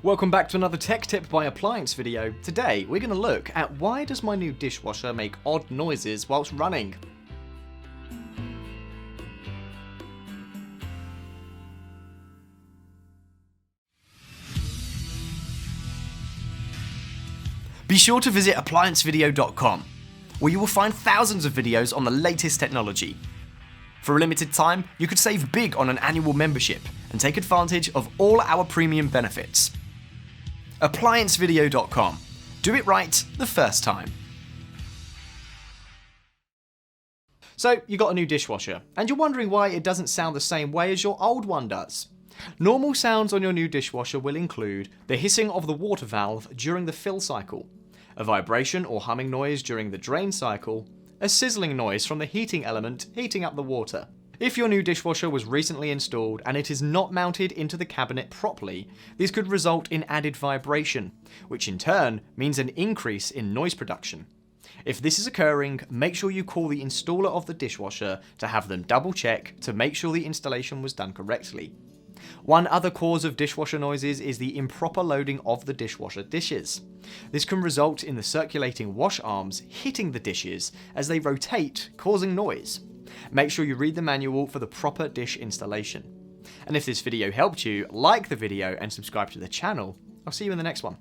Welcome back to another tech tip by Appliance Video. Today we're going to look at why does my new dishwasher make odd noises whilst running. Be sure to visit ApplianceVideo.com, where you will find thousands of videos on the latest technology. For a limited time, you could save big on an annual membership and take advantage of all our premium benefits. ApplianceVideo.com. Do it right the first time. So, you got a new dishwasher, and you're wondering why it doesn't sound the same way as your old one does. Normal sounds on your new dishwasher will include the hissing of the water valve during the fill cycle, a vibration or humming noise during the drain cycle, a sizzling noise from the heating element heating up the water. If your new dishwasher was recently installed and it is not mounted into the cabinet properly, this could result in added vibration, which in turn means an increase in noise production. If this is occurring, make sure you call the installer of the dishwasher to have them double check to make sure the installation was done correctly. One other cause of dishwasher noises is the improper loading of the dishwasher dishes. This can result in the circulating wash arms hitting the dishes as they rotate, causing noise. Make sure you read the manual for the proper dish installation. And if this video helped you, like the video and subscribe to the channel. I'll see you in the next one.